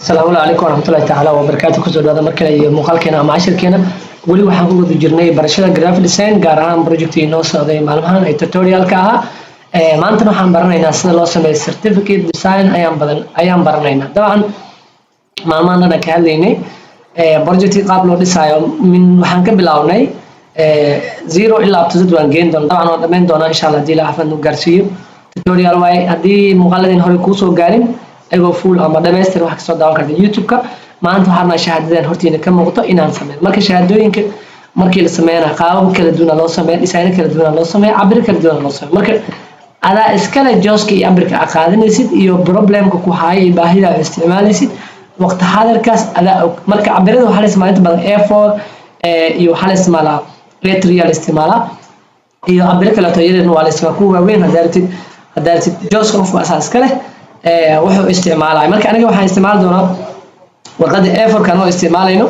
السلام عليكم ورحمة الله تعالى وبركاته كسر هذا مركز مقال كنا مع عشر كنا ولي waxaan ku wada jirnay barashada graphic design gaar ahaan project inoo socday maalmahan ay tutorial ka ah maanta waxaan baranaynaa sida loo sameeyo certificate design ayaan baranaynaa dabcan maalmahan ka hadlaynay project qaab loo dhisayo waxaan ka bilownay 0 ilaa 10 waan geyn doonaa dabcan waan dhameyn doonaa insha Allah hadii la afan u gaarsiiyo tutorial way hadii muuqaaladeen hore ku soo gaarin ayagoo full ama dhameystir wax ka soo daawan karta YouTube-ka maanta waxaan shahaadadan hortiina ka muuqato inaan sameeyo marka shahaadooyinka markii la sameeyana qaabab kala duwan loo sameeyo design kala duwan loo sameeyo cabir kala duwan loo sameeyo marka ada iskala jooska iyo cabirka aqaadanaysid iyo problemka ku haayay baahida isticmaalaysid waqti xaadirkaas ada marka cabirada waxa la isticmaalaa badan A4 iyo waxa la isticmaalaa A3 la isticmaalaa iyo cabir kala tayada waa la isticmaalaa kuwa weyn hadaartid jooska qofka asaas kale wuxuu isticmaalaa marka aniga waxaan isticmaali doonaa warqada A4 kan oo isticmaalayno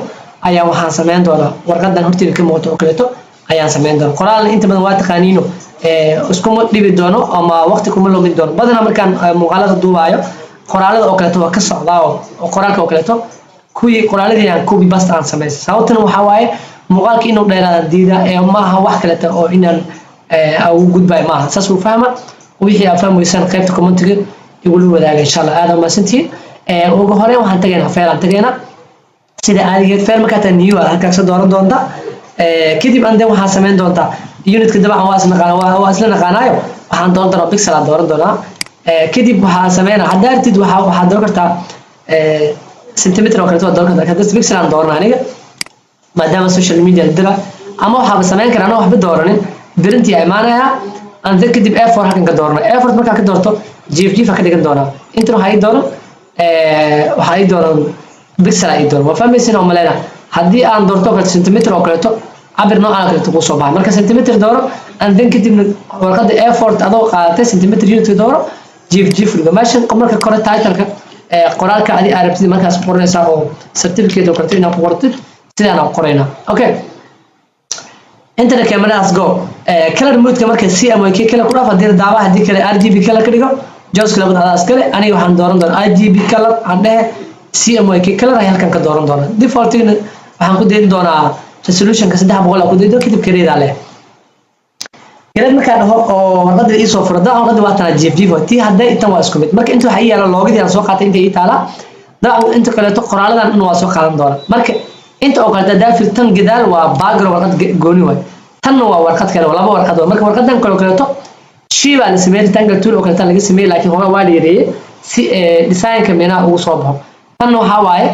ayaa waxaan sameyn doonaa warqadan hortiina ka muuqato oo kaleeto ayaan sameyn doonaa qoraal inta badan waa taqaaniino iskuma dhibi doono ama waqti kuma lumin doono badanaa markaan muuqaalada duubaayo qoraalada oo kaleeto waa ka socdaa oo qoraalka oo kaleeto kuwii qoraaladii aan copy paste aan sameeyay sababtana waxa waaye muuqaalka inuu dheeraado diida maaha wax kaleeto oo inaan ugu gudbay maaha saas uu fahma wixii aad fahmaysan qaybta comment-ga igula wadaaga insha Allah aad ma santiin ugu horreyn waxaan tageynaa sida aadigeed feel marka tan new halka ka dooran doonta kadib aan waxaan sameyn doontaa unitka dabcan waa isla naqaanayo waxaan dooran doonaa pixel aan dooran doonaa kadib waxaan sameynaa hadaartid waxaa dooran kartaa centimeter oo kale waa dooran kartaa kadib pixel aan dooran aniga maadaama social media dira ama waxaan sameyn karaa anoo waxba dooranin birinti ay maanaya aan kadib A4 halkan ka doorno A4 marka ka doorto GFG ka dhigan doonaa inta waxay dooran waxay dooran pixel ay dooran waa fahmaysin oo maleena hadii aan doorto ka centimeter oo kaleeto cabir noocan kale ku soo baxay marka centimeter dooro and then kadib warqada A4 adoo qaadatay centimeter unit dooro GFG information marka kore title-ka qoraalka adi arabtid markaas qoranaysa oo certificate oo kaleeto inaad qortid sidaan aan qorayna okay internet cameras go color mode-ka marka CMYK kala ku dhaaf hadii daawa hadii kale RGB kala ka dhigo jooska labada adaas kale aniga waxaan dooran doonaa RGB color aan dhahe CMYK color ay halkan ka dooran doonaa default-ina waxaan ku deyn doonaa resolution-ka 300 ku deydo kadib kareeda leh gareed marka dhaho oo warqada ii soo furada warqada waa tan GFG tii hadday inta waa isku mid marka inta waxa yaala loogadi aan soo qaatay inta ii taala dabcan inta kale to qoraaladan in waa soo qaadan doonaa marka inta oo kale daafir tan gadaal waa background warqad gooni way tan waa warqad kale laba warqad marka warqadan kale to shiba la sameeyay tangle tool oo kale tan laga sameeyay laakiin hore waa dheereeyay si design-ka meena ugu soo baxo tan waxa waaye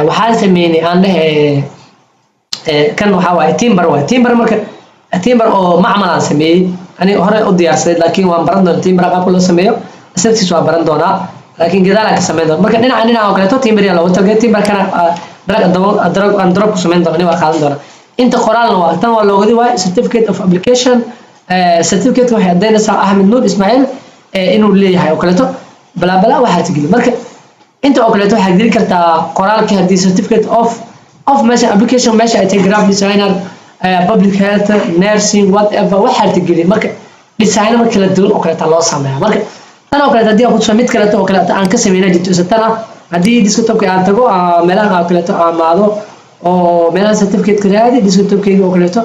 waxaan sameeyay aan dhahay kan waxa waaye timber marka timber oo macmal aan sameeyay ani hore u diyaarsaday laakiin waan baran doonaa timber qaabka loo sameeyo asirtiis waa baran doonaa laakiin gadaal aan ka sameyn doonaa marka dhinaca oo kale to timber yaa loo talgay timber kana drag ku sameyn doonaa waa qaadan doonaa inta qoraalna waa tan waa loogadi waay certificate of application certificate waxay adeynaysaa Ahmed Nuur Ismail inuu leeyahay oo kaleeto bala waxa tigili marka inta oo kaleeto waxa geli kartaa qoraalka hadii certificate of meesha application meesha ay tahay graphic designer public health nursing whatever waxa tigili marka designer kala duwan oo kaleeto loo sameeyo marka tan oo kaleeto hadii aad ku mid kaleeto oo kaleeto aan ka sameeyay jirto tan hadii desktop-ka aan tago meelaha kaleeto amaado oo meelaha certificate ka raadi desktop-kayga oo kaleeto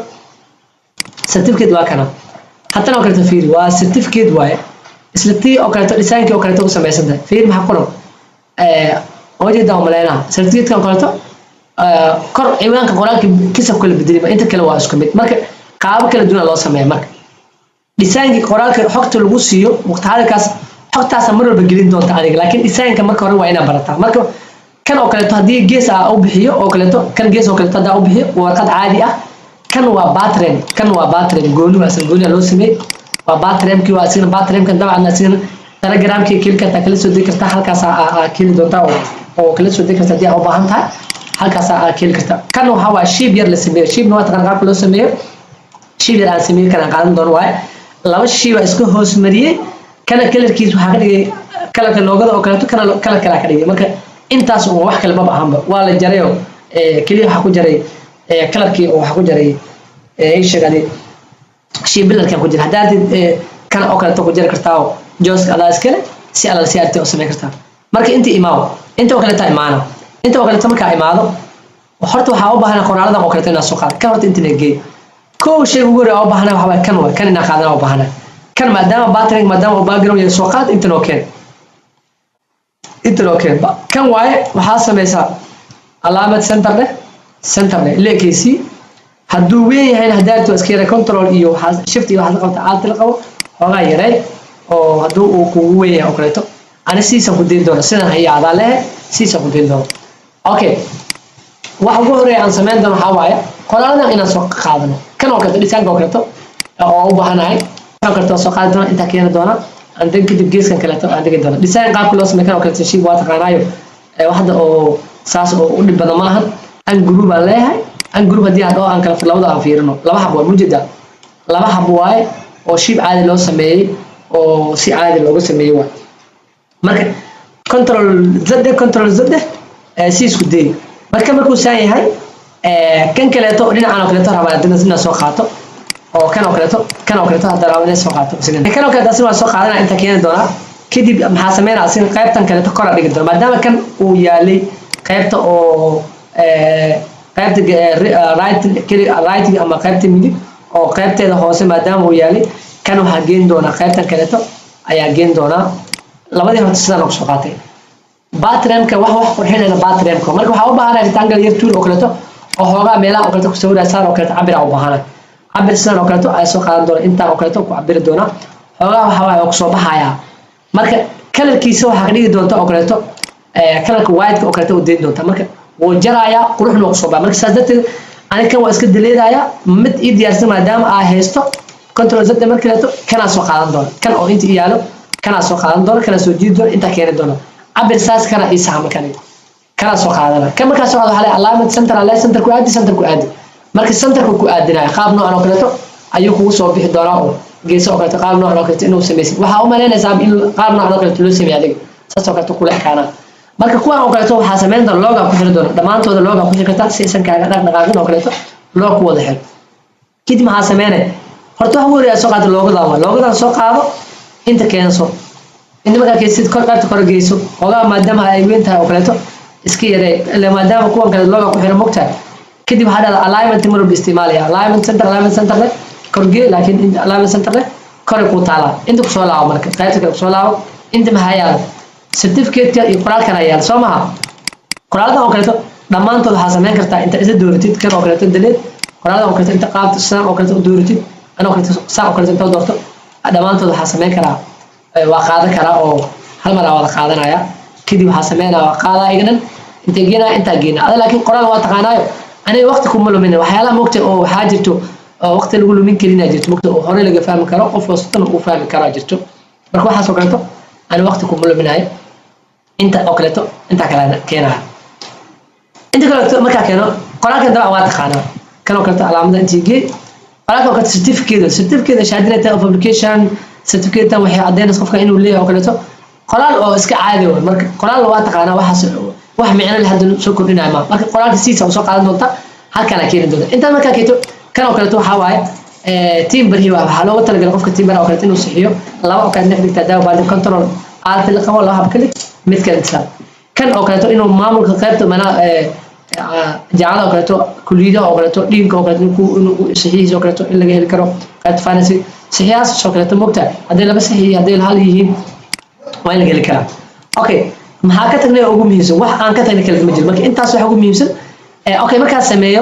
certificate waa kana hatta oo kaleeto fiiri waa certificate waaye isla tii oo kaleeto design-ka oo kaleeto ku sameeysan fiiri maxaa qoran wajida umaleena certificate-ka oo kaleeto kor ciwaanka qoraalka kisab kala bedeliba inta kale waa isku mid marka qaab kala duwan loo sameeyo marka design-ka qoraalka xogta lagu siiyo waqti halkaas xogtaas mar walba gelin doonta adiga laakiin design-ka marka hore waa inaad barataa marka kan oo kaleeto hadii gees u bixiyo oo kaleeto kan gees oo kaleeto hadaa u bixiyo warqad caadi ah kan waa batrem gooni waa asal gooni loo sameeyay waa batremkii waa asina batremkan dabcan asina telegramkii kilka kala soo diri kartaa halkaas kili doonta oo kala soo diri kartaa hadii aad u baahan tahay halkaas kili kartaa kan waxa waa shib yar la sameeyo shibna waa taqaan qaabka loo sameeyo shib yar aan sameeyay kana qaadan doono waa laba shib isku hoos mariyay kana kalarkiis waxa ka dhigay kalarka loogada oo kaleeto kana kala ka dhigay marka intaas oo wax kale ma bahanba waa la jaray kaliya waxa ku jaray kalarkii oo waxa ku jaray sheegani shib bilarkan ku jira hadaad kana oo kaleeto ku jari kartaa jooska adaas kale si ala si aad u sameyn kartaa marka inta imaaw انت وكلت ايمانه انت وكلت marka imaado horta waxa u baahan qoraalada oo kale inaad soo qaad ka horta inta leegay كو شيء وقول أو بحنا وحبا كان إن أخذنا أو بحنا كان ما باترينج ما دام باجرون يسوقات أنت لو كان كان واي وحاسة مثلا علامة سنتر له اللي كيسي هدوبين هين هدارت واسكيرة كنترول إيو شفت إيو حاسة قلت عالت لقوا وغيره أو هدو وقوية أو كريتو أنا سيسا بدين دولار سنة هي عضالة سيسا بدين دولار أوكي وحقول رأي عن سمان دون حوايا قرارنا إن سوق قادنا كانوا كده لسان قوكرتو أو بحناي كانوا كده سوق قادنا أنت كيان دونا عندك كده جيس كان كلا عندك دونا لسان قاب كل اسمه كانوا كده شيء واحد قنايو واحد أو ساس أو اللي بدنا معهن أن جروب عليها أن جروب دي هذا أن كلا في الأوضاع فيرنو لا حبوا موجودة لا حبواي أو شيء عادي لو سميه أو شيء عادي لو سميه مركب كنترول زده سيس كدي marka markuu saayahay hay kan kaleeto dhinacaan kaleeto rabaa dadna soo qaato oo kan kaleeto hadda rabaa soo qaato kan kaleeto asina soo qaadana inta keenay doona kadib maxaa sameynaa asin qaybtan kaleeto kor dhigi doona maadaama kan uu yaalay qaybta oo qaybta right ama qaybta midig oo qaybteeda hoose maadaama uu yaalay kan waxa geen doona qaybtan kaleeto ayaa geen doona labadii horta sidaan soo qaatay باتريمك wax qurxinayna baatremka marka waxa u baahanaa rectangle yar tool oo kaleeto oo hoogaa meelaha oo kaleeto ku sawiraya saan oo kaleeto cabir u baahanaa cabir saan oo kaleeto ay soo qaadan doona inta oo kaleeto ku cabir doona hoogaa waxa ay ku soo baxaya marka kalarkiisa waxa ka dhigi doonta oo kaleeto kalarka white oo kaleeto u deed doonta marka wuu jaraya quruxna ku soo baa marka saas dadka aniga waa iska dileedaya mid ii diyaarsan maadaama ay haysto control z marka kaleeto kana soo qaadan doona kan oo inta iyaalo kana soo qaadan doona kana soo jiid doona inta keenay doona عبر ساس كنا إيسام كنا سوق هذا كم كان سوق هذا علامة سنتر على سنتر كوادي مركز سنتر كوادي ناي قابنا أنا كلته أيوك هو صوب في الدراء جيس أو كلته قابنا أنا كلته إنه سميسي وحاول لنا زام إنه قابنا أنا كلته لو سمي عليه ساس أو كلته كله كنا مركز كوا أو كلته حاسمين در لوجا كفر دون دمان تو در لوجا كفر كتا سيسن كأجر نقاقين أو كلته لوج هو ده كده ما حاسمينه هرتو هو رأي سوق هذا لوجا ده سوق هذا أنت كين سوق إنما كان كيسيد كارت كورجيسو ولا ما دام هاي وينتها وكلته إسكيرة لما دام كون كان اللوجو كحير مقطع كده هذا الألايمنت تمر باستعماله ألايمنت سنتر له كورجي لكن الألايمنت سنتر له كورك وطالع عندك سؤال أو مركز كايتك سؤال أو أنت ما هيا certificate يقرأ كنا يال سامها قرأ ده وكلته لما أنت الحاسمين كرتا أنت إذا دورتيت كنا وكلته دليل قرأ ده وكلته أنت قابت السنة وكلته دورتيت أنا وكلته ساعة وكلته أنت دورته لما أنت الحاسمين كنا وقاعدة كرا أو هل مرة ولا قاعدة يا كذي وحاسمين وقاعدة إيجنا أنت جينا هذا لكن قرآن واتقانا أنا وقت كملوا منه وحيالا مقت أو حاجته وقت اللي يقولوا من كلنا جت مقت أو هون اللي فاهم كرا أو فلسطين وفاهم كرا جته بركوا حاسو كنتو أنا وقت كملوا منه أنت أكلته أنت كنا أنت كلته ما كانوا قرآن كان دوا واتقانا كانوا كلته علامة أنت جي قرآن كان certificate شهادة أو publication certificate waxay cadeynaysaa qofka inuu leeyahay oo kaleeto qoraal oo iska caadi ah marka qoraal waa taqaana waxa wax micno leh hadda soo kordhinaya marka qoraalka siisa soo qaadan doonta halkan ay keenin doonta inta marka keeto kan oo kaleeto waxa waaye team bari waxa looga talagalay qofka team bari oo kaleeto inuu saxiyo laba oo kale nafdigta daaw baad control aad la qabo laba hab kale mid kale insan kan oo kaleeto inuu maamulka qaybta mana jaacada oo kaleeto kulliyada oo kaleeto dhiinka oo kaleeto inuu saxiihiisa oo kaleeto in laga heli karo qaybta finance صحيح شوكولاتة مقطع هذا لا بس هي هذا الحال هي وين اللي قال كلام أوكي ما هكذا أقوم ميمسون واحد أنا كذا نكلم مجرد ما أنت أصلا أقوم ميمسون أوكي ما كان سميه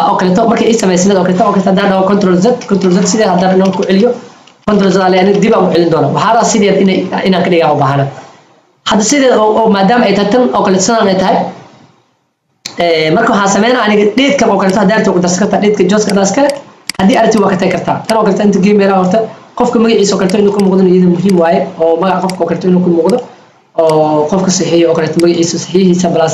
أوكي ما كان إيش سنة أوكي هذا هو كنترول زد سيده هذا إنه كله كنترول زد على يعني دي بقى على دولار وهذا سيده إن كده أو بحاله هذا سيده أو ما دام أيتتم أوكي سنة نتاعي ما كان حاسمينا أنا ديت كم أوكي هذا تو كدرس كده ديت كجوز كدرس كده هذه أرتي وقتها كرتا ترى وقتها أنت جيم يرا ورتا قفك مجلس وكرتا إنه كم مقدم يد مهم واي أو ما قفك وكرتا إنه كم مقدم أو قفك صحيح وكرتا مجلس صحيح سبلاس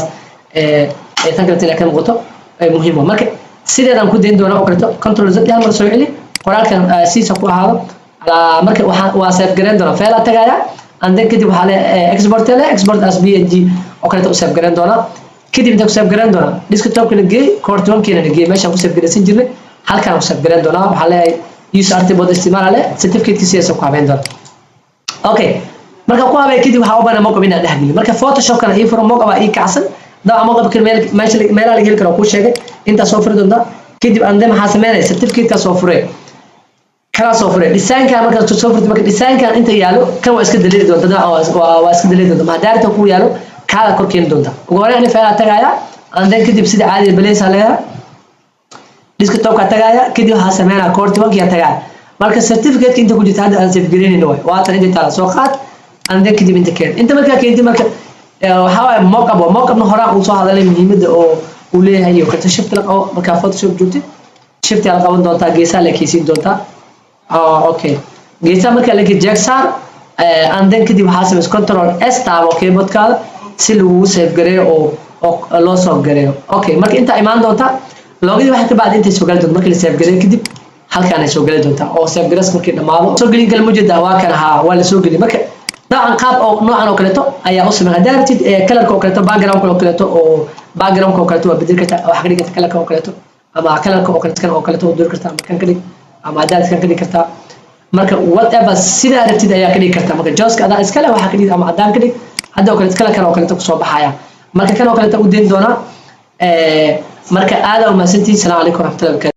تقدر لكن مقدم مهمة مركب سيدا دام كودين دونا وكرتا كنترول زد لها مرسول علي قرار كان سيس أقوى هذا على مركب واسف جرين دونا فعلا تجايا عندك كده وحالة إكسبورت له إكسبورت أس بي إن جي وكرتا وسف جرين دونا كده بدك وسف جرين دونا ديسكتوب كنا جي كورتون كنا جي ماشي وسف جرين سنجري halkan uu sabgaran doona waxa la use artibod isticmaal leh certificate kiisa soo qaabeen doona okay marka ku habay kadib waxa u baahan mock up inaad dhaxgeli marka photoshop kana ii furo mock up ii kacsan daa mock up meesha la heli karo ku sheegay inta soo furi doonta kadib aan maxaa sameynaa certificate ka soo furay kala soo furay design ka marka soo furtay marka design ka inta yaalo kan waa iska dalili doonta waa iska dalili doonta ma daarta ku yaalo kala korkeen doonta ugu horreyn fayl tagaya aan kadib sida caadi baleysa leeyahay desktop ka tagaya kadib waxa sameynaa koorti bankiga tagaya marka certificate inta ku jirta hadda aan save gareynayno waa tan inta taala soo qaad aan kadib inta keen inta marka keenti marka waxa waa mock up na hore uu soo hadalay muhiimada oo uu leeyahay iyo ka shift la qabo marka photoshop joogtay shift la qaban doonta geesaha la kiisin doonta okay geesaha marka la geeyo saar aan kadib waxa sameys control s tab okay bodkaada si lagu save gareeyo oo loo soo gareeyo okay marka inta imaan doonta logidi waxa ka baad inta soo gal doonta marka la save gareeyo kadib halkaan ay soo gali doonta oo save garees markii dhamaado soo galin kala mujada waa kan waa la soo gali marka daan qaab oo noocan oo kaleeto ayaa u sameeyay daartid color oo kaleeto background oo kaleeto oo background oo kaleeto waa bedel kartaa wax ka dhigata color oo kaleeto ama color oo kaleeto kan oo kaleeto door kartaa ama kan ka dhig ama daartid kan ka dhig kartaa marka whatever sida aragtid ayaa ka dhig kartaa marka joska adaa iska leh waxa ka dhig ama adaan ka dhig hadda oo kaleeto color oo kaleeto ku soo baxaya marka kan oo kaleeto u deyn doona marka aad u maasantii salaamu calaykum waraxmatullaahi